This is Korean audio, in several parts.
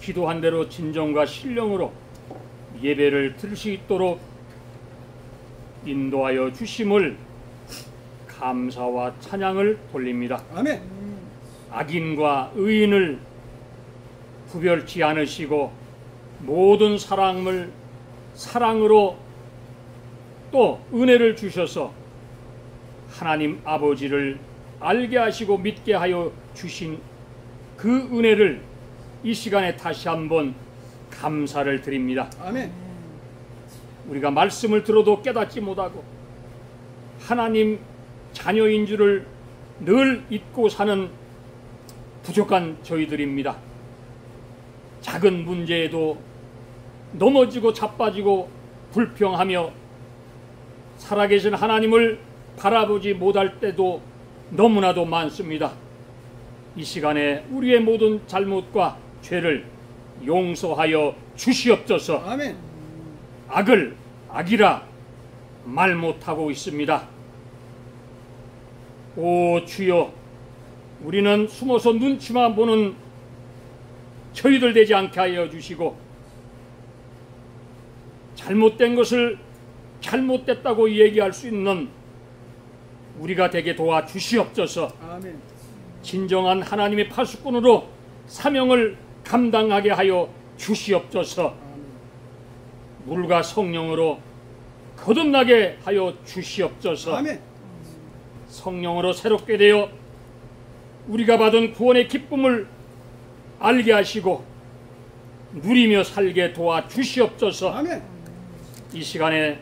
기도한 대로 진정과 신령으로 예배를 드릴 수 있도록 인도하여 주심을 감사와 찬양을 돌립니다. 아멘. 악인과 의인을 구별치 않으시고 모든 사람을 사랑으로 또 은혜를 주셔서 하나님 아버지를 알게 하시고 믿게 하여 주신 그 은혜를 이 시간에 다시 한번 감사를 드립니다. 아멘. 우리가 말씀을 들어도 깨닫지 못하고 하나님 자녀인 줄을 늘 잊고 사는 부족한 저희들입니다. 작은 문제에도 넘어지고 자빠지고 불평하며 살아계신 하나님을 바라보지 못할 때도 너무나도 많습니다. 이 시간에 우리의 모든 잘못과 죄를 용서하여 주시옵소서. 아멘. 악을 악이라 말 못하고 있습니다. 오 주여, 우리는 숨어서 눈치만 보는 저희들 되지 않게 하여 주시고 잘못된 것을 잘못됐다고 얘기할 수 있는 우리가 되게 도와주시옵소서. 아멘. 진정한 하나님의 파수꾼으로 사명을 감당하게 하여 주시옵소서. 물과 성령으로 거듭나게 하여 주시옵소서. 아멘. 성령으로 새롭게 되어 우리가 받은 구원의 기쁨을 알게 하시고 누리며 살게 도와주시옵소서. 아멘. 이 시간에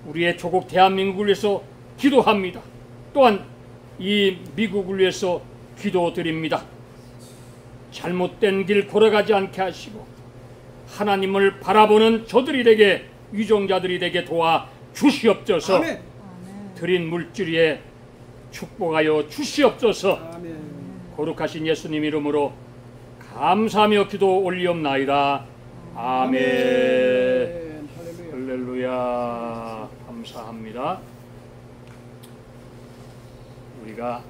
우리의 조국 대한민국을 위해서 기도합니다. 또한 이 미국을 위해서 기도드립니다. 잘못된 길 걸어가지 않게 하시고 하나님을 바라보는 저들이 되게, 유종자들이 되게 도와주시옵소서. 아멘. 드린 물질에 축복하여 주시옵소서. 아멘. 거룩하신 예수님 이름으로 감사하며 기도 올리옵나이다. 아멘. 할렐루야. 감사합니다. 우리가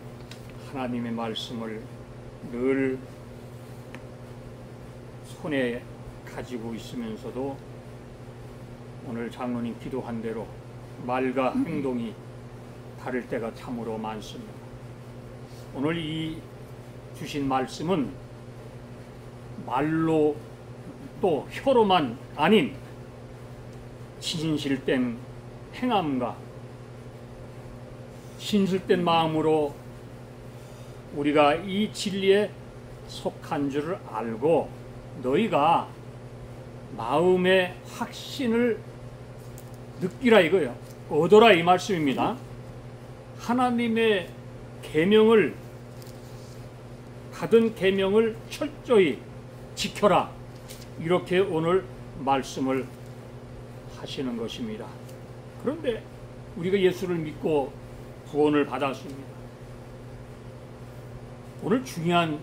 하나님의 말씀을 늘 손에 가지고 있으면서도 오늘 장로님 기도한 대로 말과 행동이 다를 때가 참으로 많습니다. 오늘 이 주신 말씀은 말로 또 혀로만 아닌 진실된 행함과 진실된 마음으로 우리가 이 진리에 속한 줄을 알고 너희가 마음의 확신을 느끼라 이거예요. 얻어라 이 말씀입니다. 하나님의 계명을, 받은 계명을 철저히 지켜라, 이렇게 오늘 말씀을 하시는 것입니다. 그런데 우리가 예수를 믿고 구원을 받았습니다. 오늘 중요한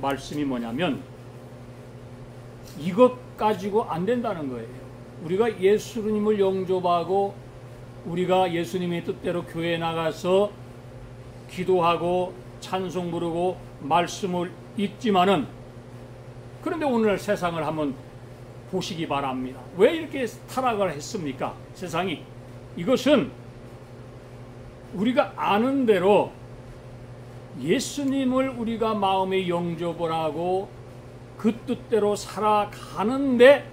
말씀이 뭐냐면 이것 가지고 안 된다는 거예요. 우리가 예수님을 영접하고 우리가 예수님의 뜻대로 교회에 나가서 기도하고 찬송 부르고 말씀을 읽지만은, 그런데 오늘 세상을 한번 보시기 바랍니다. 왜 이렇게 타락을 했습니까? 세상이. 이것은 우리가 아는 대로 예수님을 우리가 마음에 영접을 하고 그 뜻대로 살아가는데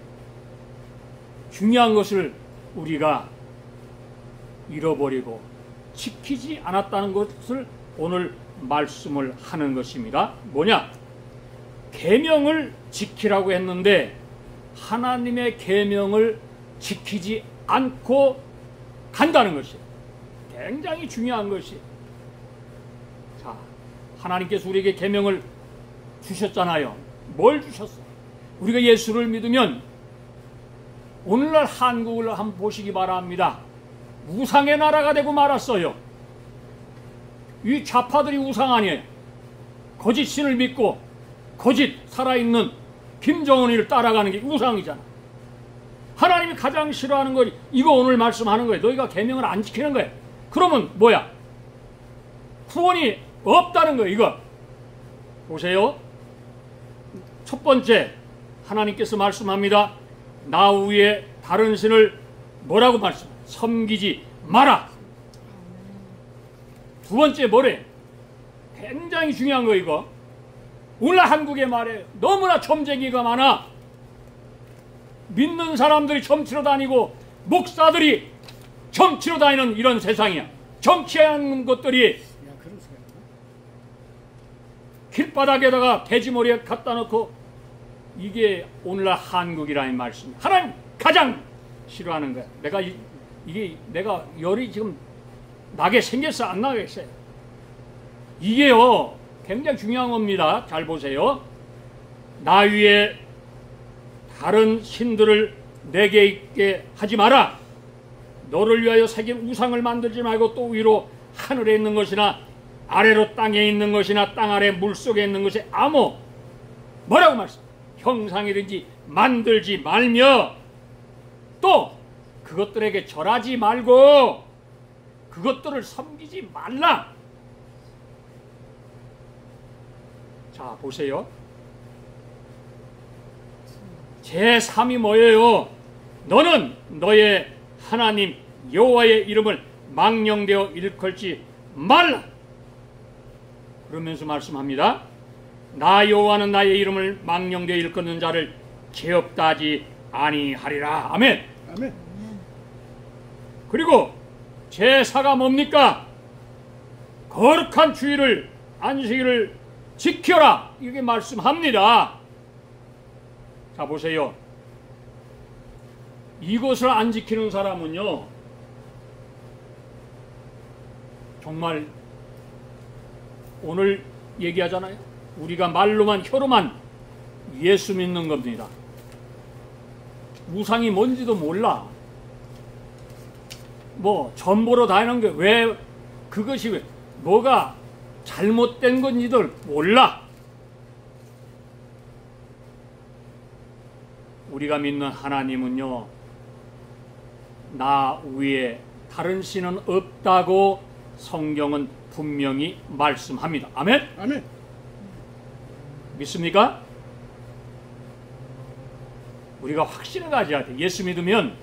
중요한 것을 우리가 잃어버리고 지키지 않았다는 것을 오늘 말씀을 하는 것입니다. 뭐냐? 계명을 지키라고 했는데 하나님의 계명을 지키지 않고 간다는 것이 굉장히 중요한 것이. 자, 하나님께서 우리에게 계명을 주셨잖아요. 뭘 주셨어요? 우리가 예수를 믿으면 오늘날 한국을 한번 보시기 바랍니다. 우상의 나라가 되고 말았어요. 이 좌파들이 우상 아니에요. 거짓 신을 믿고 거짓 살아있는 김정은이를 따라가는 게 우상이잖아. 하나님이 가장 싫어하는 거 이거 오늘 말씀하는 거예요. 너희가 계명을 안 지키는 거예요. 그러면 뭐야? 구원이 없다는 거예요. 이거 보세요. 첫 번째, 하나님께서 말씀합니다. 나 외에 다른 신을 뭐라고 말씀합니다. 섬기지 마라. 두 번째 뭐래? 굉장히 중요한 거 이거. 오늘 한국에 말해 너무나 점쟁이가 많아. 믿는 사람들이 점치러 다니고 목사들이 점치러 다니는 이런 세상이야. 정치하는 것들이 길바닥에다가 돼지머리에 갖다 놓고, 이게 오늘날 한국이라는 말씀이야. 하나님 가장 싫어하는 거야. 내가 열이 지금 나게 생겼어, 안 나겠어요? 이게요 굉장히 중요한 겁니다. 잘 보세요. 나 위에 다른 신들을 내게 있게 하지 마라. 너를 위하여 새긴 우상을 만들지 말고 또 위로 하늘에 있는 것이나 아래로 땅에 있는 것이나 땅 아래 물속에 있는 것이 아무 뭐라고 말씀? 형상이든지 만들지 말며 또 그것들에게 절하지 말고 그것들을 섬기지 말라. 자 보세요. 제3이 뭐예요? 너는 너의 하나님 여호와의 이름을 망령되어 일컬지 말라. 그러면서 말씀합니다. 나 여호와는 나의 이름을 망령되어 일컫는 자를 죄 없다 하지 아니하리라. 아멘. 아멘. 그리고 제4가 뭡니까? 거룩한 주일을 안식일을 지켜라. 이게 말씀합니다. 자 보세요. 이것을 안 지키는 사람은요 정말 오늘 얘기하잖아요. 우리가 말로만 혀로만 예수 믿는 겁니다. 우상이 뭔지도 몰라. 뭐 전보로 다니는 게 왜 그것이 뭐가 잘못된 건지들 몰라. 우리가 믿는 하나님은요 나 위에 다른 신은 없다고 성경은 분명히 말씀합니다. 아멘? 아멘. 믿습니까? 우리가 확신을 가져야 돼. 예수 믿으면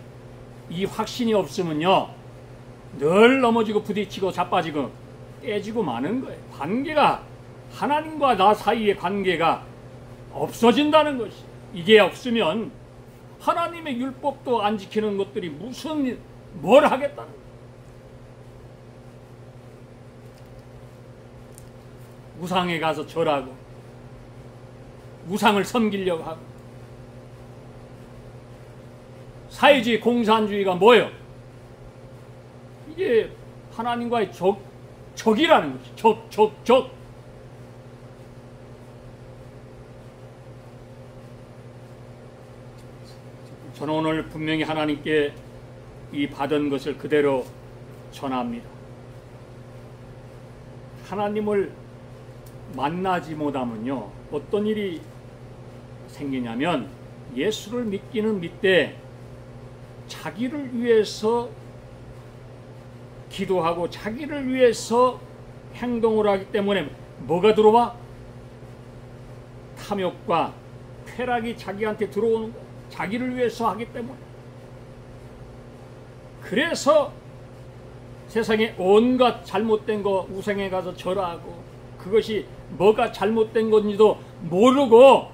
이 확신이 없으면요 늘 넘어지고 부딪히고 자빠지고 깨지고 마는 거예요. 관계가 하나님과 나 사이의 관계가 없어진다는 것이. 이게 없으면 하나님의 율법도 안 지키는 것들이 무슨 뭘 하겠다는 거예요. 우상에 가서 절하고 우상을 섬기려고 하고. 사회주의 공산주의가 뭐예요? 이게 하나님과의 적이라는 거죠. 적. 저는 오늘 분명히 하나님께 이 받은 것을 그대로 전합니다. 하나님을 만나지 못하면요 어떤 일이 생기냐면 예수를 믿기는 믿되 자기를 위해서 기도하고 자기를 위해서 행동을 하기 때문에 뭐가 들어와? 탐욕과 쾌락이 자기한테 들어오는 거야. 자기를 위해서 하기 때문에. 그래서 세상에 온갖 잘못된 거 우상에 가서 절하고 그것이 뭐가 잘못된 건지도 모르고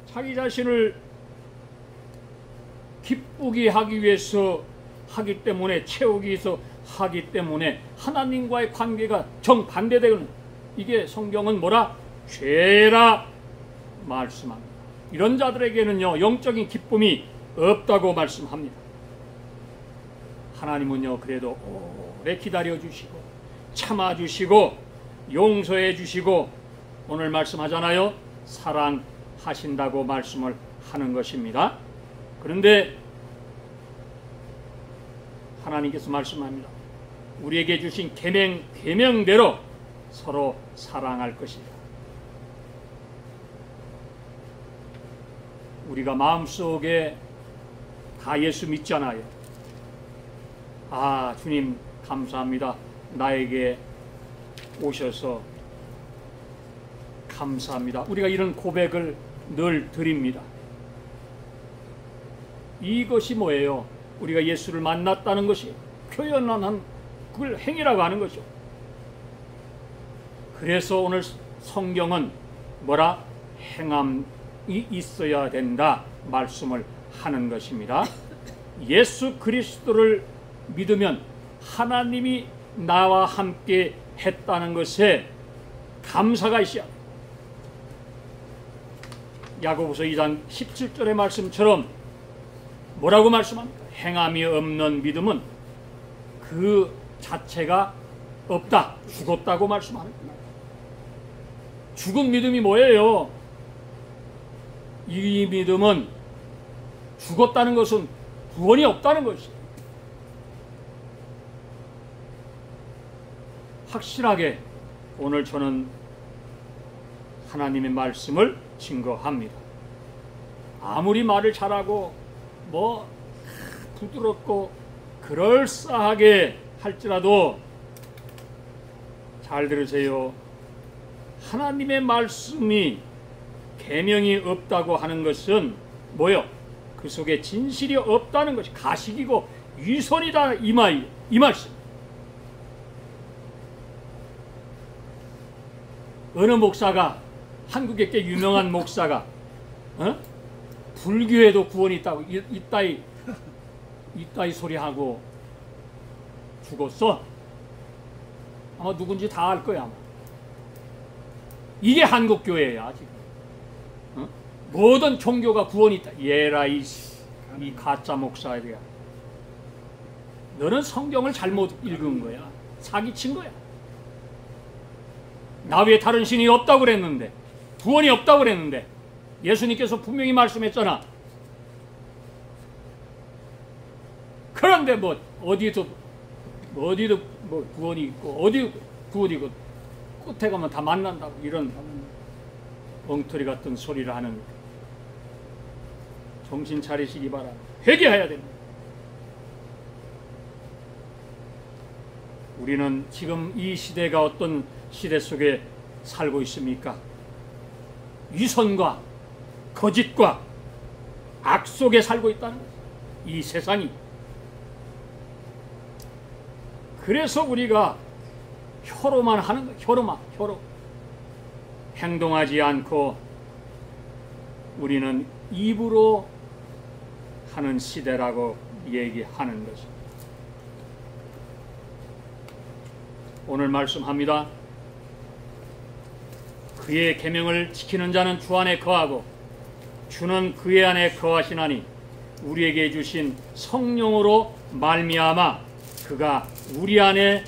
자기 자신을 기쁘게 하기 위해서 하기 때문에, 채우기 위해서 하기 때문에 하나님과의 관계가 정반대되는, 이게 성경은 뭐라? 죄라 말씀합니다. 이런 자들에게는요 영적인 기쁨이 없다고 말씀합니다. 하나님은요 그래도 오래 기다려주시고 참아주시고 용서해주시고 오늘 말씀하잖아요. 사랑하신다고 말씀을 하는 것입니다. 그런데 하나님께서 말씀합니다. 우리에게 주신 계명대로 서로 사랑할 것이다. 우리가 마음속에 다 예수 믿잖아요. 아 주님 감사합니다. 나에게 오셔서 감사합니다. 우리가 이런 고백을 늘 드립니다. 이것이 뭐예요? 우리가 예수를 만났다는 것이 표현한 그걸 행위라고 하는 거죠. 그래서 오늘 성경은 뭐라? 행함이 있어야 된다 말씀을 하는 것입니다. 예수 그리스도를 믿으면 하나님이 나와 함께 했다는 것에 감사가 있어야 합니다. 야고보서 2장 17절의 말씀처럼 뭐라고 말씀합니까? 행함이 없는 믿음은 그 자체가 없다, 죽었다고 말씀합니다. 죽은 믿음이 뭐예요? 이 믿음은 죽었다는 것은 구원이 없다는 것이에요. 확실하게 오늘 저는 하나님의 말씀을 증거합니다. 아무리 말을 잘하고 뭐 부드럽고 그럴싸하게 할지라도 잘 들으세요. 하나님의 말씀이 계명이 없다고 하는 것은 뭐요? 그 속에 진실이 없다는 것이 가식이고 위선이다 이 말씀. 어느 목사가 한국에 꽤 유명한 목사가 불교에도 구원이 있다고 이따위 소리하고 죽었어. 아마 누군지 다 알 거야. 아마. 이게 한국교회야 지금. 모든 종교가 구원이 있다. 얘라 이 가짜 목사에 대한. 너는 성경을 잘못 읽은 거야. 사기친 거야. 나 외에 다른 신이 없다고 그랬는데, 구원이 없다고 그랬는데 예수님께서 분명히 말씀했잖아. 그런데 뭐 어디도 뭐 구원이 있고 어디 구원이 있고 끝에 가면 다 만난다고 이런 엉터리 같은 소리를 하는 거야. 정신 차리시기 바랍니다. 회개해야 됩니다. 우리는 지금 이 시대가 어떤 시대 속에 살고 있습니까? 위선과 거짓과 악 속에 살고 있다는 거예요. 이 세상이. 그래서 우리가 혀로만 하는 거예요. 혀로. 행동하지 않고 우리는 입으로 하는 시대라고 얘기하는 것입니다. 오늘 말씀합니다. 그의 계명을 지키는 자는 주 안에 거하고 주는 그의 안에 거하시나니 우리에게 주신 성령으로 말미암아 그가 우리 안에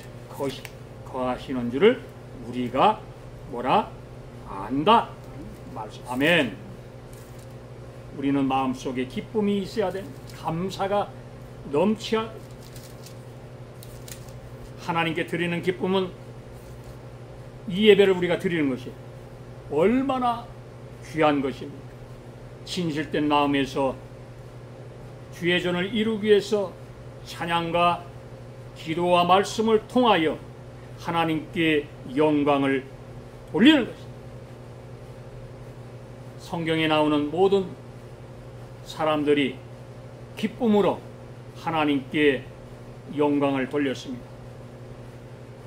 거하시는 줄을 우리가 뭐라 안다. 말씀. 아멘. 우리는 마음속에 기쁨이 있어야 돼. 감사가 넘쳐야. 하나님께 드리는 기쁨은 이 예배를 우리가 드리는 것이 얼마나 귀한 것입니까? 진실된 마음에서 주의 전을 이루기 위해서 찬양과 기도와 말씀을 통하여 하나님께 영광을 돌리는 것입니다. 성경에 나오는 모든 사람들이 기쁨으로 하나님께 영광을 돌렸습니다.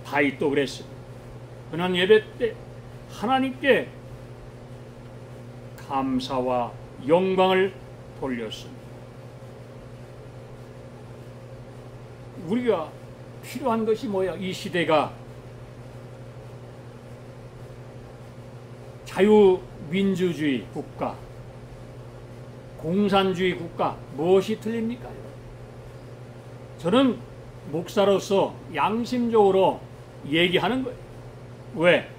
다윗도 그랬습니다. 그는 예배 때 하나님께 감사와 영광을 돌렸습니다. 우리가 필요한 것이 뭐야? 이 시대가 자유민주주의 국가, 공산주의 국가, 무엇이 틀립니까? 저는 목사로서 양심적으로 얘기하는 거예요. 왜?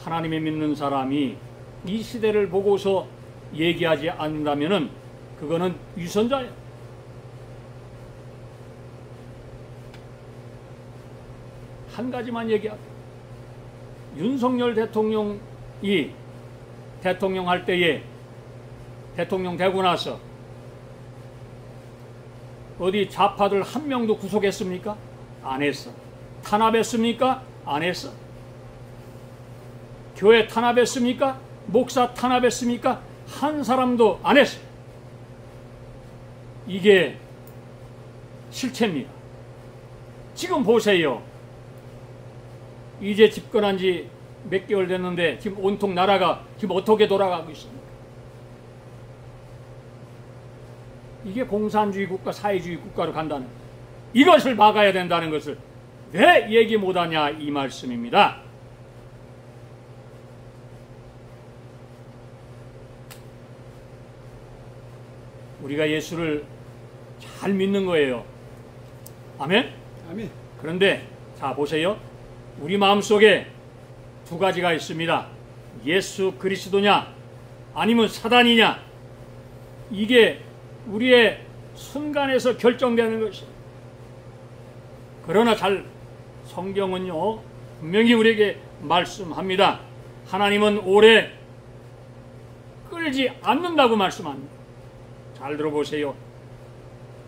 하나님을 믿는 사람이 이 시대를 보고서 얘기하지 않는다면 그거는 위선자예요. 한 가지만 얘기할게요. 윤석열 대통령이 대통령 할 때에 대통령 되고 나서 어디 좌파들 한 명도 구속했습니까? 안 했어. 탄압했습니까? 안 했어. 교회 탄압했습니까? 목사 탄압했습니까? 한 사람도 안 했어요. 이게 실체입니다. 지금 보세요. 이제 집권한 지 몇 개월 됐는데 지금 온통 나라가 지금 어떻게 돌아가고 있습니까? 이게 공산주의 국가, 사회주의 국가로 간다는, 이것을 막아야 된다는 것을 왜 얘기 못하냐 이 말씀입니다. 우리가 예수를 잘 믿는 거예요. 아멘? 아멘. 그런데 자 보세요. 우리 마음속에 두 가지가 있습니다. 예수 그리스도냐 아니면 사단이냐. 이게 우리의 순간에서 결정되는 것입니다. 그러나 성경은요 분명히 우리에게 말씀합니다. 하나님은 오래 끌지 않는다고 말씀합니다. 잘 들어보세요.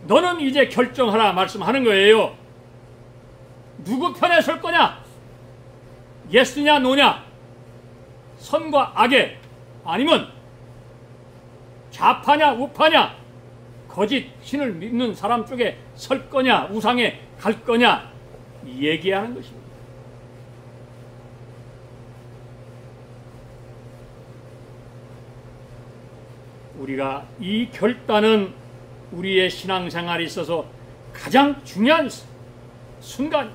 너는 이제 결정하라 말씀하는 거예요. 누구 편에 설 거냐? 예스냐 노냐? 선과 악에, 아니면 좌파냐 우파냐? 거짓 신을 믿는 사람 쪽에 설 거냐? 우상에 갈 거냐? 얘기하는 것입니다. 우리가 이 결단은 우리의 신앙생활에 있어서 가장 중요한 순간,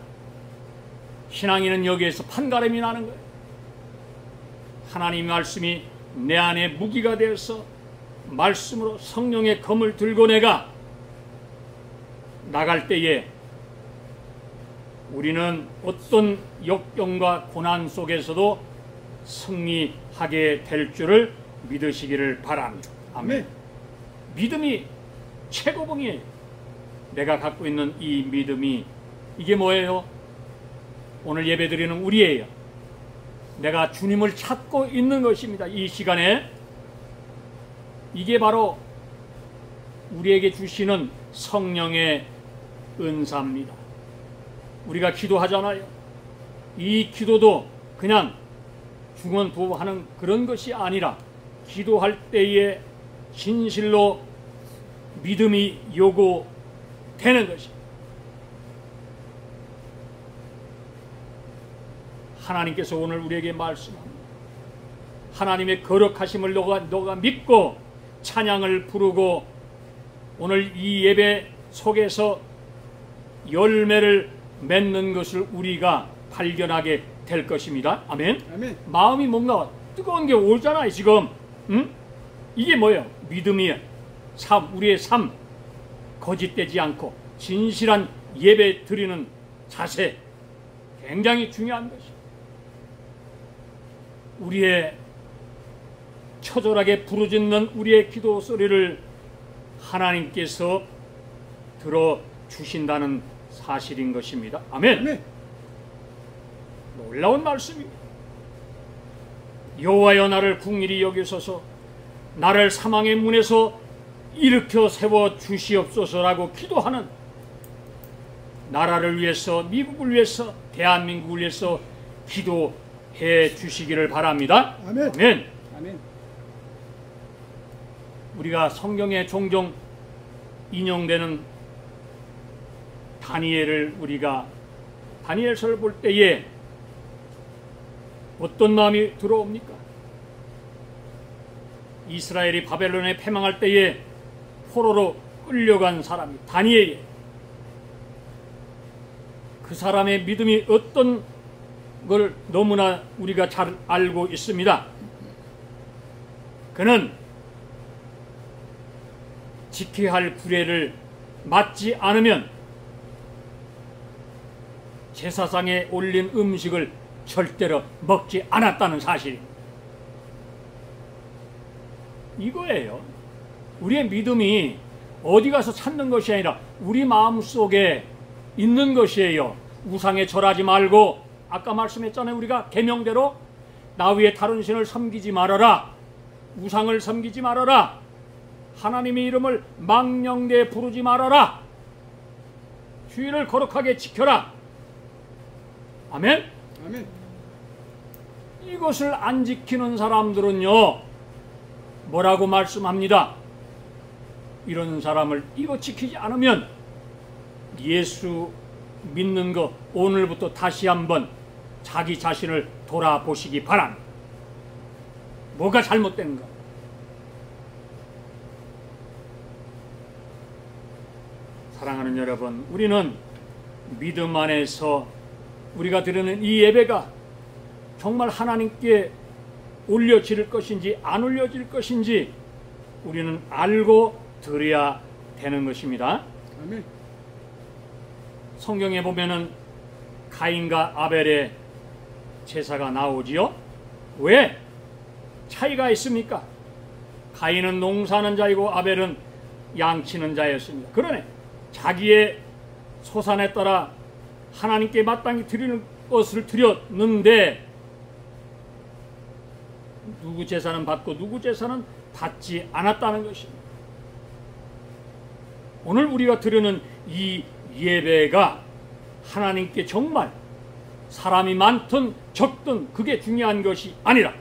신앙인은 여기에서 판가름이 나는 거예요. 하나님의 말씀이 내 안에 무기가 되어서 말씀으로 성령의 검을 들고 내가 나갈 때에 우리는 어떤 역경과 고난 속에서도 승리하게 될 줄을 믿으시기를 바랍니다. 아멘. 믿음이 최고봉이에요. 내가 갖고 있는 이 믿음이, 이게 뭐예요? 오늘 예배드리는 우리예요. 내가 주님을 찾고 있는 것입니다. 이 시간에 이게 바로 우리에게 주시는 성령의 은사입니다. 우리가 기도하잖아요. 이 기도도 그냥 중언부호하는 그런 것이 아니라 기도할 때에 진실로 믿음이 요구되는 것입니다. 하나님께서 오늘 우리에게 말씀합니다. 하나님의 거룩하심을 너가 믿고 찬양을 부르고 오늘 이 예배 속에서 열매를 맺는 것을 우리가 발견하게 될 것입니다. 아멘. 아멘. 마음이 뭔가 뜨거운 게 오잖아요 지금. 응? 이게 뭐예요? 믿음이에요. 우리의 삶, 거짓되지 않고 진실한 예배 드리는 자세, 굉장히 중요한 것입니다. 우리의 처절하게 부르짖는 우리의 기도 소리를 하나님께서 들어주신다는 사실인 것입니다. 아멘. 아멘. 놀라운 말씀입니다. 여호와여 나를 긍휼히 여기소서, 나를 사망의 문에서 일으켜 세워 주시옵소서라고 기도하는, 나라를 위해서, 미국을 위해서, 대한민국을 위해서 기도해 주시기를 바랍니다. 아멘. 아멘. 아멘. 우리가 성경에 종종 인용되는 다니엘을 우리가 다니엘서를 볼 때에 어떤 마음이 들어옵니까? 이스라엘이 바벨론에 패망할 때에 포로로 끌려간 사람이 다니엘이에요. 그 사람의 믿음이 어떤 걸 너무나 우리가 잘 알고 있습니다. 그는 지켜야 할 규례를 맞지 않으면 제사상에 올린 음식을 절대로 먹지 않았다는 사실입니다. 이거예요. 우리의 믿음이 어디 가서 찾는 것이 아니라 우리 마음속에 있는 것이에요. 우상에 절하지 말고, 아까 말씀했잖아요. 우리가 계명대로 나 위에 다른 신을 섬기지 말아라, 우상을 섬기지 말아라, 하나님의 이름을 망령되이 부르지 말아라, 주의를 거룩하게 지켜라. 아멘. 아멘. 이것을 안 지키는 사람들은요, 뭐라고 말씀합니다. 이런 사람을 이거 지키지 않으면 예수 믿는 거 오늘부터 다시 한번 자기 자신을 돌아보시기 바랍니다. 뭐가 잘못된가? 사랑하는 여러분, 우리는 믿음 안에서 우리가 드리는 이 예배가 정말 하나님께 올려질 것인지 안 올려질 것인지 우리는 알고 드려야 되는 것입니다. 아멘. 성경에 보면은 가인과 아벨의 제사가 나오지요. 왜? 차이가 있습니까? 가인은 농사하는 자이고 아벨은 양치는 자였습니다. 그러네, 자기의 소산에 따라 하나님께 마땅히 드리는 것을 드렸는데 누구 제사는 받고 누구 제사는 받지 않았다는 것입니다. 오늘 우리가 드리는 이 예배가 하나님께 정말 사람이 많든 적든 그게 중요한 것이 아니라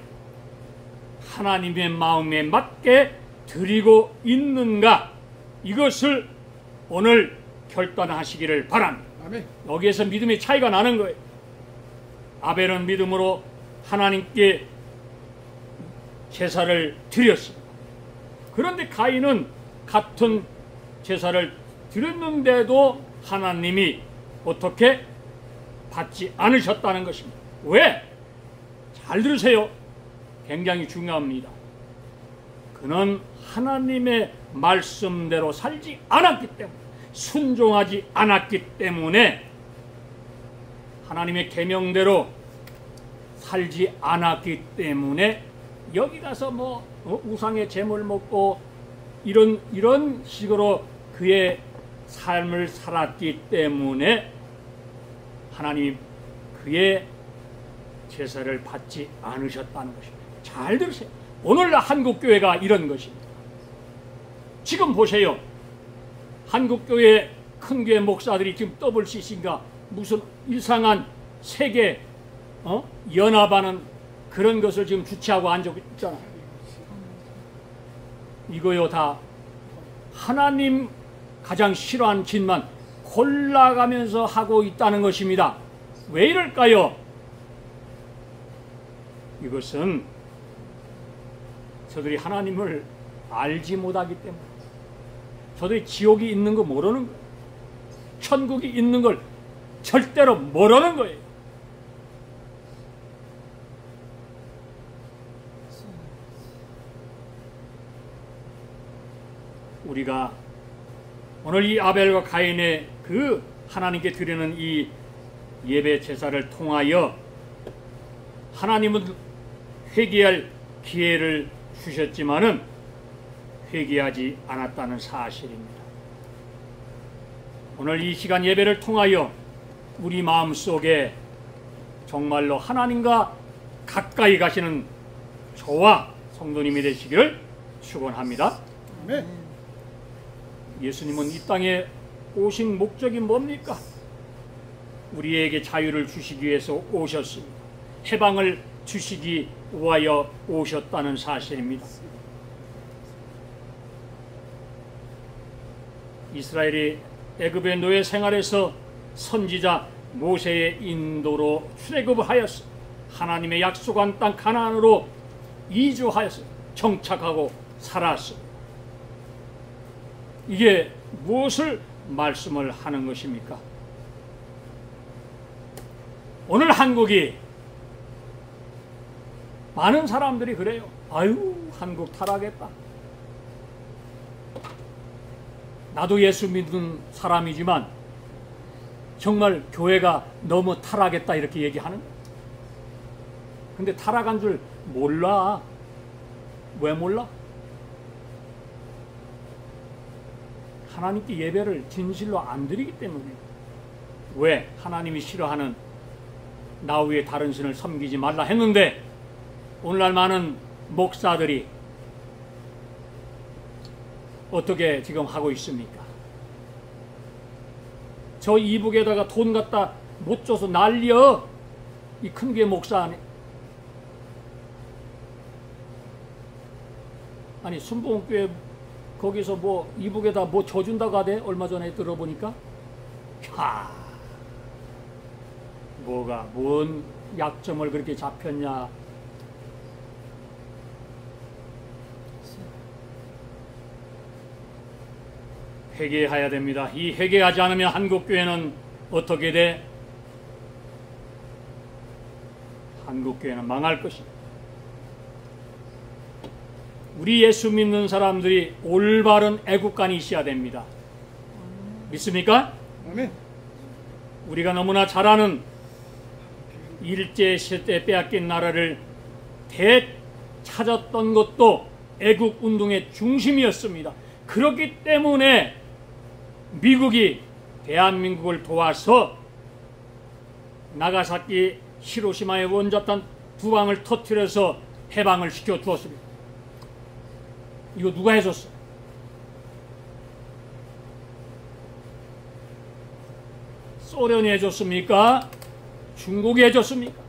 하나님의 마음에 맞게 드리고 있는가, 이것을 오늘 결단하시기를 바랍니다. 아멘. 여기에서 믿음의 차이가 나는 거예요. 아벨은 믿음으로 하나님께 제사를 드렸습니다. 그런데 가인은 같은 제사를 드렸는데도 하나님이 어떻게 받지 않으셨다는 것입니다. 왜? 잘 들으세요. 굉장히 중요합니다. 그는 하나님의 말씀대로 살지 않았기 때문에, 순종하지 않았기 때문에, 하나님의 계명대로 살지 않았기 때문에 여기 가서 뭐 우상의 제물 먹고 이런 식으로 그의 삶을 살았기 때문에 하나님 그의 제사를 받지 않으셨다는 것입니다. 잘 들으세요. 오늘 한국교회가 이런 것입니다. 지금 보세요. 한국교회 큰 교회 목사들이 지금 WCC인가 무슨 이상한 세계 연합하는 그런 것을 지금 주최하고 앉아 있잖아. 이거요 다 하나님 가장 싫어하는 짓만 골라가면서 하고 있다는 것입니다. 왜 이럴까요? 이것은 저들이 하나님을 알지 못하기 때문에, 저들이 지옥이 있는 거 모르는 거예요. 천국이 있는 걸 절대로 모르는 거예요. 우리가 오늘 이 아벨과 가인의 그 하나님께 드리는 이 예배 제사를 통하여 하나님은 회개할 기회를 주셨지만은 회개하지 않았다는 사실입니다. 오늘 이 시간 예배를 통하여 우리 마음속에 정말로 하나님과 가까이 가시는 저와 성도님이 되시기를 축원합니다. 네. 예수님은 이 땅에 오신 목적이 뭡니까? 우리에게 자유를 주시기 위해서 오셨습니다. 해방을 주시기 위하여 오셨다는 사실입니다. 이스라엘이 애굽의 노예 생활에서 선지자 모세의 인도로 출애굽을 하였어. 하나님의 약속한 땅 가나안으로 이주하여서 정착하고 살았어. 이게 무엇을 말씀을 하는 것입니까? 오늘 한국이 많은 사람들이 그래요. 아유, 한국 타락했다. 나도 예수 믿는 사람이지만 정말 교회가 너무 타락했다 이렇게 얘기하는 거예요. 근데 타락한 줄 몰라. 왜 몰라? 하나님께 예배를 진실로 안 드리기 때문에. 왜? 하나님이 싫어하는 나 외에 다른 신을 섬기지 말라 했는데 오늘날 많은 목사들이 어떻게 지금 하고 있습니까? 저 이북에다가 돈 갖다 못 줘서 난리여. 이 큰 교회 목사 아니 순복음교회 거기서 뭐 이북에다 뭐 줘준다고 하대. 얼마 전에 들어보니까. 야, 뭐가 뭔 약점을 그렇게 잡혔냐. 회개해야 됩니다. 이 회개하지 않으면 한국교회는 어떻게 돼? 한국교회는 망할 것입니다. 우리 예수 믿는 사람들이 올바른 애국관이 있어야 됩니다. 믿습니까? 아멘. 우리가 너무나 잘 아는 일제시대 빼앗긴 나라를 되찾았던 것도 애국운동의 중심이었습니다. 그렇기 때문에 미국이 대한민국을 도와서 나가사키 히로시마의 원자탄 두 방을 터뜨려서 해방을 시켜 주었습니다. 이거 누가 해줬어? 소련이 해줬습니까? 중국이 해줬습니까?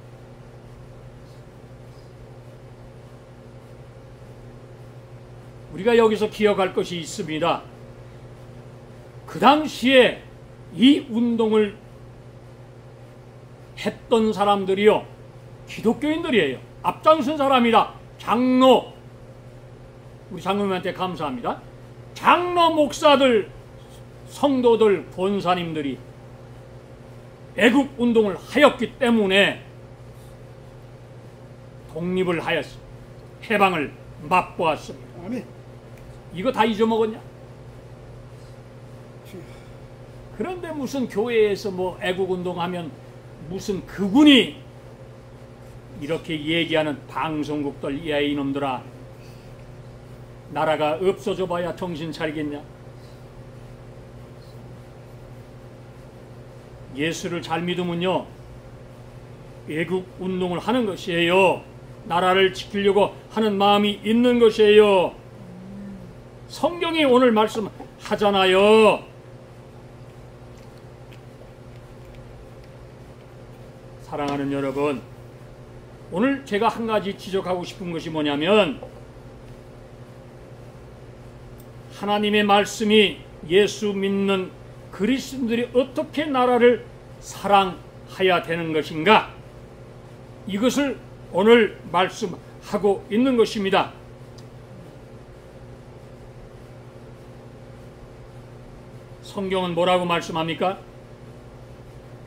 우리가 여기서 기억할 것이 있습니다. 그 당시에 이 운동을 했던 사람들이요, 기독교인들이에요. 앞장선 사람이다. 장로, 우리 장로님한테 감사합니다. 장로 목사들, 성도들, 권사님들이 애국운동을 하였기 때문에 독립을 하였습니다. 해방을 맛보았습니다. 아멘. 이거 다 잊어먹었냐? 그런데 무슨 교회에서 뭐 애국운동하면 무슨 그분이 이렇게 얘기하는 방송국들, 야 이놈들아, 나라가 없어져 봐야 정신 차리겠냐? 예수를 잘 믿으면요, 애국운동을 하는 것이에요. 나라를 지키려고 하는 마음이 있는 것이에요. 성경이 오늘 말씀하잖아요. 사랑하는 여러분, 오늘 제가 한 가지 지적하고 싶은 것이 뭐냐면, 하나님의 말씀이 예수 믿는 그리스도인들이 어떻게 나라를 사랑해야 되는 것인가, 이것을 오늘 말씀하고 있는 것입니다. 성경은 뭐라고 말씀합니까?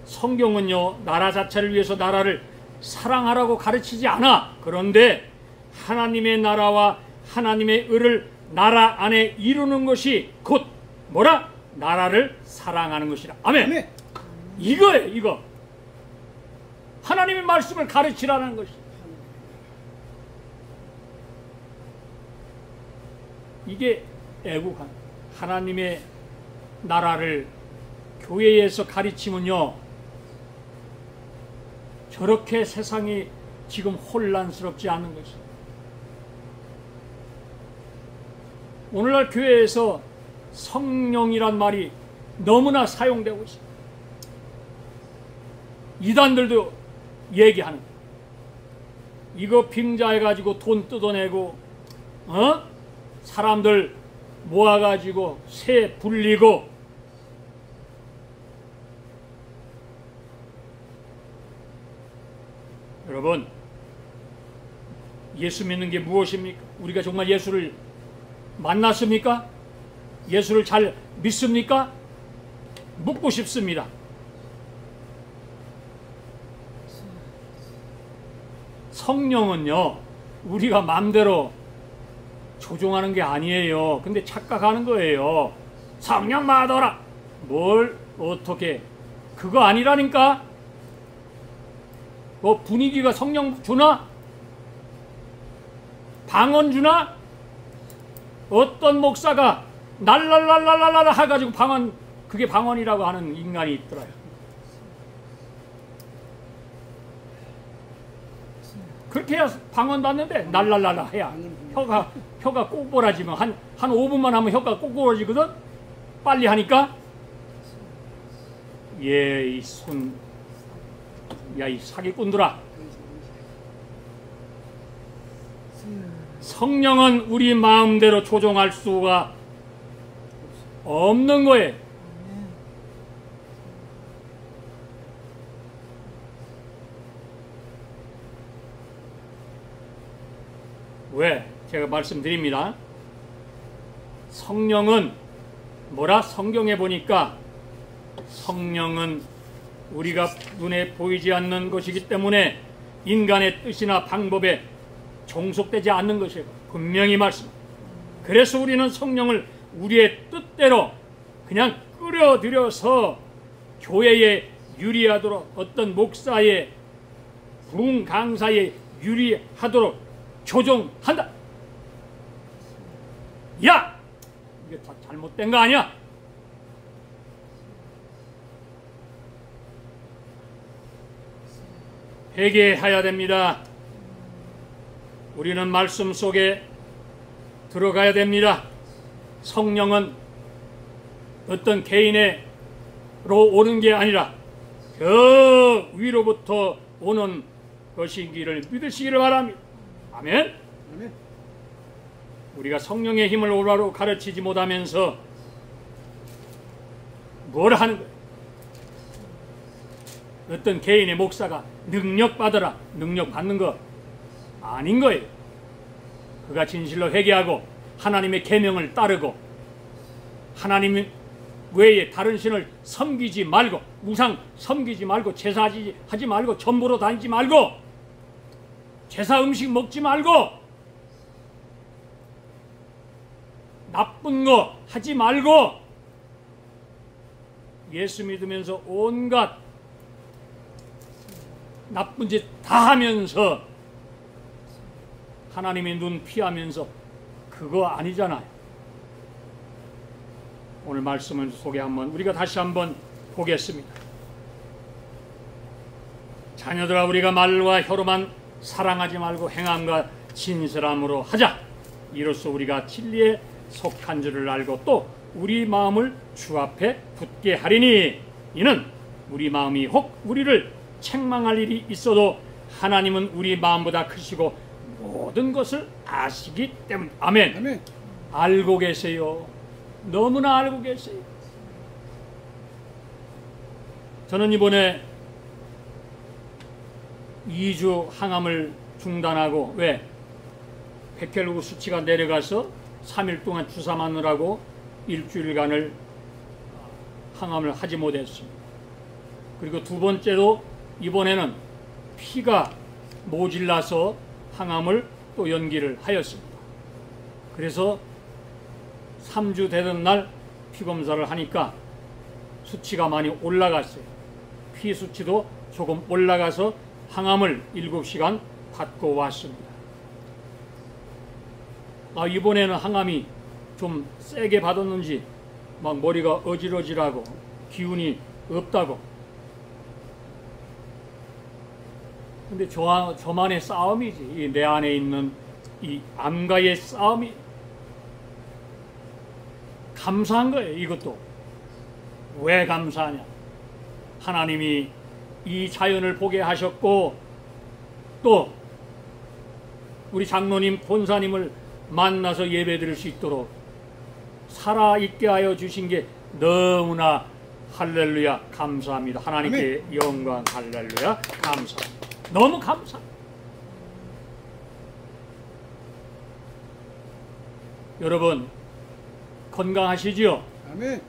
성경은요, 나라 자체를 위해서 나라를 사랑하라고 가르치지 않아. 그런데 하나님의 나라와 하나님의 의를 나라 안에 이루는 것이 곧 뭐라? 나라를 사랑하는 것이라. 아멘. 아멘. 이거예요, 이거. 하나님의 말씀을 가르치라는 것이. 이게 애국한 하나님의 나라를 교회에서 가르치면요, 저렇게 세상이 지금 혼란스럽지 않은 것이. 오늘날 교회에서 성령이란 말이 너무나 사용되고 있습니다. 이단들도 얘기하는 거예요. 이거 빙자해가지고 돈 뜯어내고, 사람들 모아가지고 새 불리고, 여러분, 예수 믿는 게 무엇입니까? 우리가 정말 예수를 만났습니까? 예수를 잘 믿습니까? 묻고 싶습니다. 성령은요, 우리가 마음대로 조종하는 게 아니에요. 근데 착각하는 거예요. 성령 받아라. 뭘 어떻게, 그거 아니라니까. 뭐 분위기가 성령 주나? 방언 주나? 어떤 목사가 날랄랄랄랄라 해가지고 방언, 그게 방언이라고 하는 인간이 있더라요. 그렇게 해야 방언 받는데 날랄랄라 해야 혀가 꼬부라지면 한 5분만 하면 혀가 꼬부라지거든. 빨리 하니까 이 사기꾼들아. 성령은 우리 마음대로 조종할 수가 없는 거예요. 왜? 제가 말씀드립니다. 성령은 뭐라? 성경에 보니까 성령은 우리가 눈에 보이지 않는 것이기 때문에 인간의 뜻이나 방법에 종속되지 않는 것이에요. 분명히 말씀. 그래서 우리는 성령을 우리의 뜻대로 그냥 끌어들여서 교회에 유리하도록, 어떤 목사의 부흥 강사에 유리하도록 조종한다. 야! 이게 다 잘못된 거 아니야? 회개해야 됩니다. 우리는 말씀 속에 들어가야 됩니다. 성령은 어떤 개인으로 오는 게 아니라 저 위로부터 오는 것이기를 믿으시기를 바랍니다. 아멘. 아멘. 우리가 성령의 힘을 올바로 가르치지 못하면서 뭘 하는 거예요? 어떤 개인의 목사가 능력 받으라, 능력 받는 거 아닌 거예요. 그가 진실로 회개하고 하나님의 계명을 따르고 하나님 외에 다른 신을 섬기지 말고, 우상 섬기지 말고, 제사하지 말고, 전보로 다니지 말고, 제사 음식 먹지 말고, 나쁜 거 하지 말고, 예수 믿으면서 온갖 나쁜 짓 다 하면서 하나님의 눈 피하면서 그거 아니잖아요. 오늘 말씀을 속에 우리가 다시 한번 보겠습니다. 자녀들아, 우리가 말과 혀로만 사랑하지 말고 행함과 진실함으로 하자. 이로써 우리가 진리에 속한 줄을 알고 또 우리 마음을 주 앞에 굳게 하리니, 이는 우리 마음이 혹 우리를 책망할 일이 있어도 하나님은 우리 마음보다 크시고 모든 것을 아시기 때문에. 아멘. 아멘. 알고 계세요. 너무나 알고 계세요. 저는 이번에 2주 항암을 중단하고, 왜? 백혈구 수치가 내려가서 3일 동안 주사 맞느라고 일주일간을 항암을 하지 못했습니다. 그리고 두 번째도 이번에는 피가 모질라서 항암을 또 연기를 하였습니다. 그래서 3주 되던 날 피검사를 하니까 수치가 많이 올라갔어요. 피 수치도 조금 올라가서 항암을 7시간 받고 왔습니다. 이번에는 항암이 좀 세게 받았는지 막 머리가 어질어질하고 기운이 없다고. 근데 저만의 싸움이지. 내 안에 있는 이 암과의 싸움이 감사한 거예요. 이것도 왜 감사하냐? 하나님이 이 자연을 보게 하셨고 또 우리 장로님, 권사님을 만나서 예배드릴 수 있도록 살아있게 하여 주신 게 너무나 할렐루야 감사합니다. 하나님께 아멘. 영광 할렐루야 감사합니다. 너무 감사합니다. 여러분 건강하시지요? 아멘.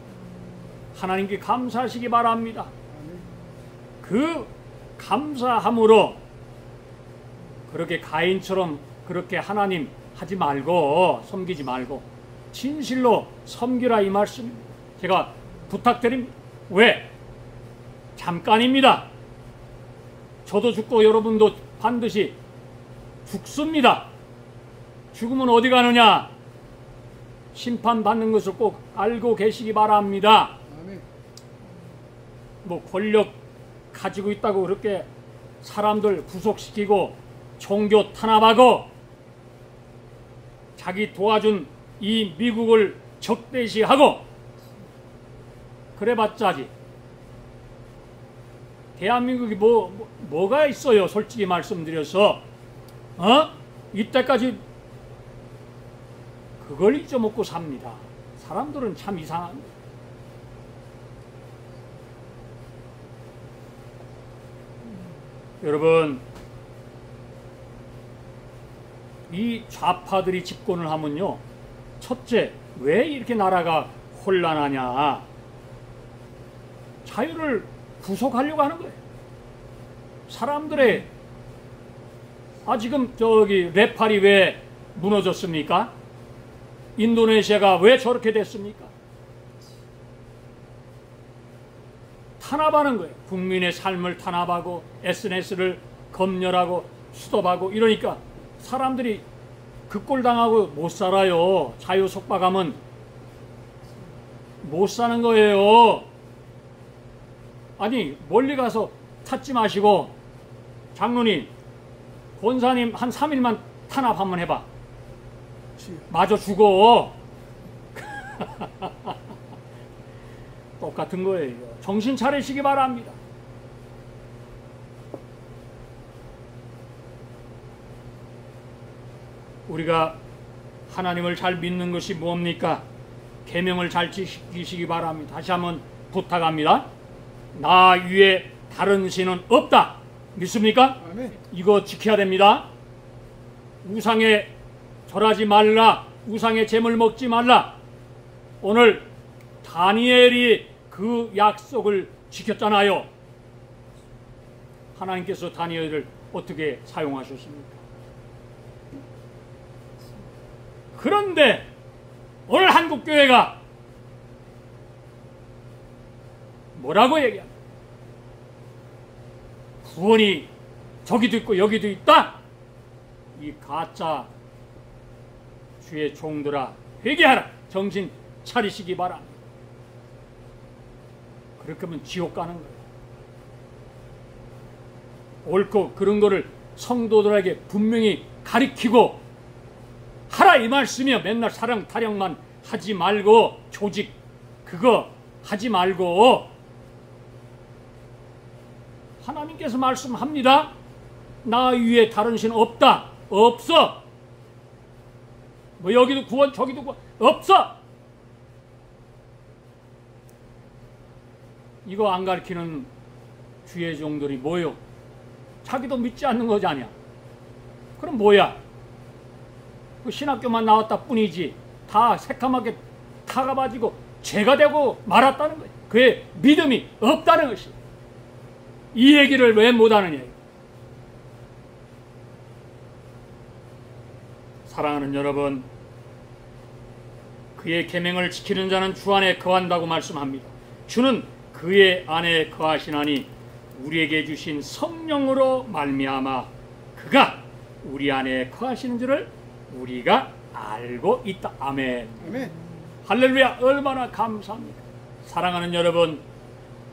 하나님께 감사하시기 바랍니다. 아멘. 그 감사함으로 그렇게 가인처럼 그렇게 하나님 하지 말고 섬기지 말고 진실로 섬기라, 이 말씀입니다. 제가 부탁드립니다. 왜? 잠깐입니다. 저도 죽고 여러분도 반드시 죽습니다. 죽으면 어디 가느냐? 심판받는 것을 꼭 알고 계시기 바랍니다. 아멘. 뭐 권력 가지고 있다고 그렇게 사람들 구속시키고 종교 탄압하고 자기 도와준 이 미국을 적대시하고 그래봤자지. 대한민국이 뭐가 있어요? 솔직히 말씀드려서 이때까지 그걸 잊어먹고 삽니다. 사람들은 참 이상합니다. 여러분, 이 좌파들이 집권을 하면요, 첫째, 왜 이렇게 나라가 혼란하냐? 자유를 구속하려고 하는 거예요. 사람들의 지금 저기 네팔이 왜 무너졌습니까? 인도네시아가 왜 저렇게 됐습니까? 탄압하는 거예요. 국민의 삶을 탄압하고 SNS를 검열하고 수도하고 이러니까 사람들이 그 꼴 당하고 못 살아요. 자유 속박하면 못 사는 거예요. 아니, 멀리 가서 찾지 마시고 장로님, 권사님 한 3일만 탄압 한번 해봐. 마저 죽어. 똑같은 거예요. 정신 차리시기 바랍니다. 우리가 하나님을 잘 믿는 것이 뭡니까? 계명을 잘 지키시기 바랍니다. 다시 한번 부탁합니다. 나 위에 다른 신은 없다. 믿습니까? 아멘. 이거 지켜야 됩니다. 우상에 절하지 말라. 우상의 재물 먹지 말라. 오늘 다니엘이 그 약속을 지켰잖아요. 하나님께서 다니엘을 어떻게 사용하셨습니까? 그런데 오늘 한국교회가 뭐라고 얘기합니까? 구원이 저기도 있고 여기도 있다. 이 가짜 주의 종들아, 회개하라. 정신 차리시기 바랍니다. 그렇게 하면 지옥 가는 거예요. 옳고 그런 거를 성도들에게 분명히 가리키고 하라 이 말씀이요. 맨날 사랑 타령만 하지 말고, 조직 그거 하지 말고, 하나님께서 말씀합니다. 나 위에 다른 신 없다. 없어. 뭐 여기도 구원 저기도 구원 없어. 이거 안 가르치는 주의 종들이 뭐요? 자기도 믿지 않는 거지 아니야. 그럼 뭐야? 그 신학교만 나왔다 뿐이지 다 새까맣게 타가가지고 죄가 되고 말았다는 거예요. 그의 믿음이 없다는 것이. 이 얘기를 왜 못하느냐. 사랑하는 여러분, 그의 계명을 지키는 자는 주 안에 거한다고 말씀합니다. 주는 그의 안에 거하시나니 우리에게 주신 성령으로 말미암아 그가 우리 안에 거하시는 줄을 우리가 알고 있다. 아멘. 아멘. 할렐루야. 얼마나 감사합니까. 사랑하는 여러분,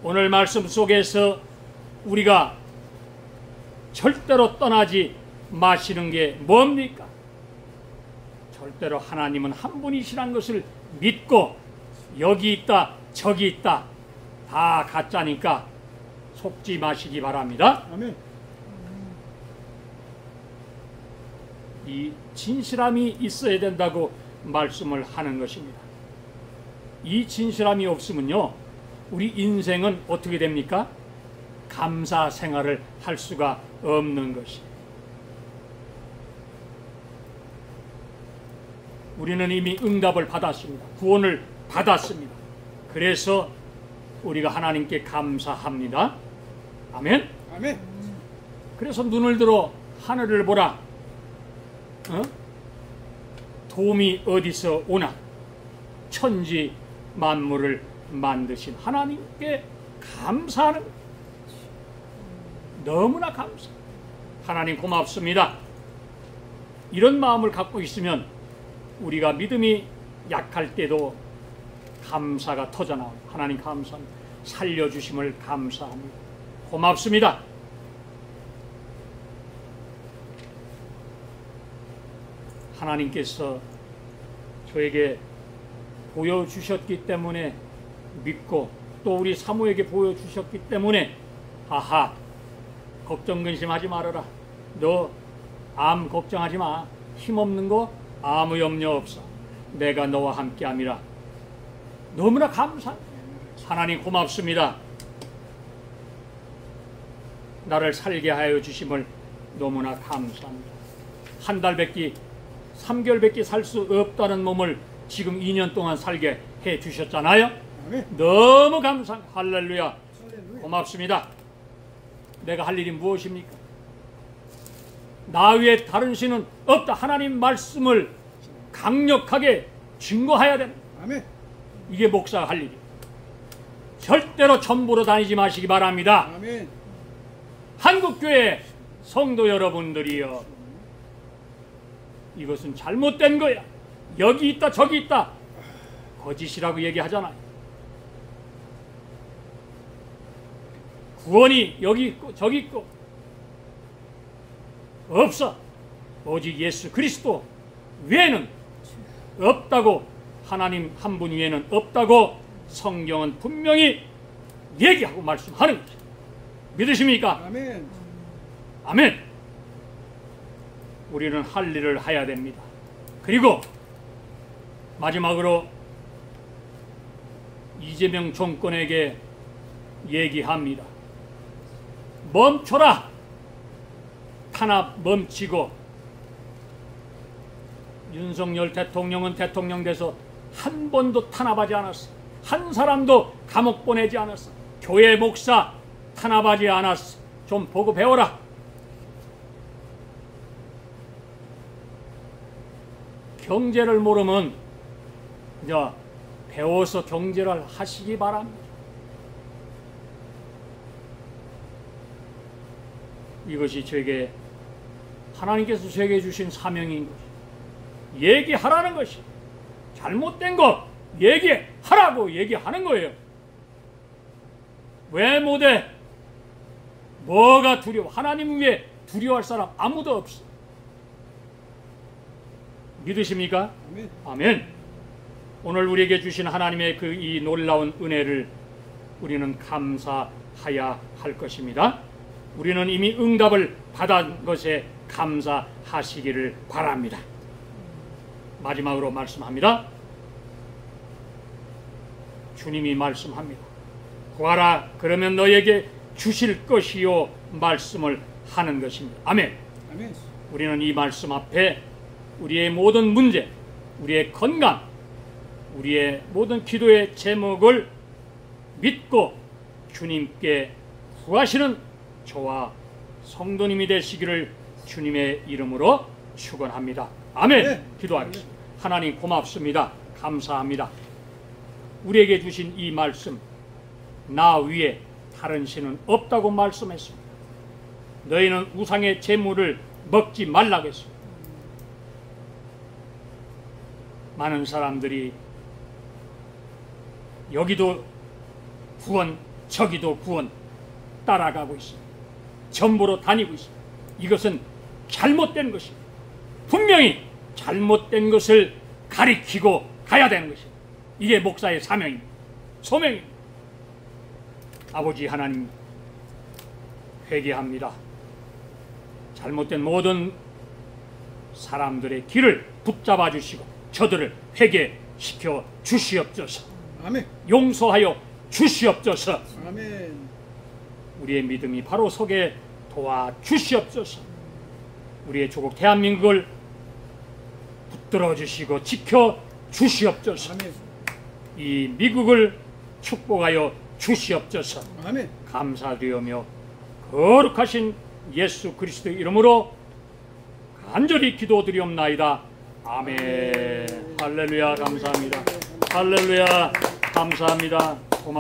오늘 말씀 속에서 우리가 절대로 떠나지 마시는 게 뭡니까? 절대로 하나님은 한 분이시란 것을 믿고 여기 있다 저기 있다 다 가짜니까 속지 마시기 바랍니다. 아멘. 이 진실함이 있어야 된다고 말씀을 하는 것입니다. 이 진실함이 없으면요, 우리 인생은 어떻게 됩니까? 감사 생활을 할 수가 없는 것이에요. 우리는 이미 응답을 받았습니다. 구원을 받았습니다. 그래서 우리가 하나님께 감사합니다. 아멘. 아멘. 그래서 눈을 들어 하늘을 보라. 도움이 어디서 오나? 천지 만물을 만드신 하나님께 감사하는 거예요. 너무나 감사. 하나님 고맙습니다. 이런 마음을 갖고 있으면 우리가 믿음이 약할 때도 감사가 터져나옵니다. 하나님 감사합니다. 살려주심을 감사합니다. 고맙습니다. 하나님께서 저에게 보여주셨기 때문에 믿고 또 우리 사모에게 보여주셨기 때문에 아하, 걱정 근심하지 말아라. 너 암 걱정하지 마. 힘없는 거 아무 염려 없어. 내가 너와 함께함이라. 너무나 감사. 하나님 고맙습니다. 나를 살게 하여 주심을 너무나 감사합니다. 한 달밖에 3개월밖에 살 수 없다는 몸을 지금 2년 동안 살게 해 주셨잖아요. 너무 감사합니다. 할렐루야. 고맙습니다. 내가 할 일이 무엇입니까? 나 외에 다른 신은 없다. 하나님 말씀을 강력하게 증거해야 됩니다. 이게 목사가 할 일이에요. 절대로 첨부로 다니지 마시기 바랍니다. 한국교회 성도 여러분들이여, 이것은 잘못된 거야. 여기 있다 저기 있다 거짓이라고 얘기하잖아요. 구원이 여기 있고 저기 있고 없어. 오직 예수 그리스도 외에는 없다고, 하나님 한 분 외에는 없다고 성경은 분명히 얘기하고 말씀하는 거죠. 믿으십니까? 아멘. 아멘. 우리는 할 일을 해야 됩니다. 그리고 마지막으로 이재명 정권에게 얘기합니다. 멈춰라. 탄압 멈추고. 윤석열 대통령은 대통령 돼서 한 번도 탄압하지 않았어. 한 사람도 감옥 보내지 않았어. 교회 목사 탄압하지 않았어. 좀 보고 배워라. 경제를 모르면 이제 배워서 경제를 하시기 바랍니다. 이것이 저에게 하나님께서 저에게 주신 사명인 것이, 얘기하라는 것이, 잘못된 것 얘기하라고 얘기하는 거예요. 왜 못해? 뭐가 두려워? 하나님 위에 두려워할 사람 아무도 없어. 믿으십니까? 아멘. 아멘. 오늘 우리에게 주신 하나님의 그 이 놀라운 은혜를 우리는 감사해야 할 것입니다. 우리는 이미 응답을 받은 것에 감사하시기를 바랍니다. 마지막으로 말씀합니다. 주님이 말씀합니다. 구하라 그러면 너에게 주실 것이요 말씀을 하는 것입니다. 아멘. 아멘. 우리는 이 말씀 앞에 우리의 모든 문제, 우리의 건강, 우리의 모든 기도의 제목을 믿고 주님께 구하시는 저와 성도님이 되시기를 주님의 이름으로 축원합니다. 아멘. 네. 기도하겠습니다. 하나님 고맙습니다. 감사합니다. 우리에게 주신 이 말씀, 나 위에 다른 신은 없다고 말씀했습니다. 너희는 우상의 제물을 먹지 말라고 했습니다. 많은 사람들이 여기도 구원 저기도 구원 따라가고 있습니다. 전부로 다니고 있습니다. 이것은 잘못된 것입니다. 분명히 잘못된 것을 가리키고 가야 되는 것입니다. 이게 목사의 사명입니다. 소명입니다. 아버지 하나님, 회개합니다. 잘못된 모든 사람들의 길을 붙잡아 주시고 저들을 회개시켜 주시옵소서. 아멘. 용서하여 주시옵소서. 아멘. 우리의 믿음이 바로 서게 도와주시옵소서. 우리의 조국 대한민국을 붙들어 주시고 지켜 주시옵소서. 아멘. 이 미국을 축복하여 주시옵소서. 아멘. 감사드리며 거룩하신 예수 그리스도의 이름으로 간절히 기도드리옵나이다. 아멘. 할렐루야. 감사합니다. 할렐루야. 감사합니다.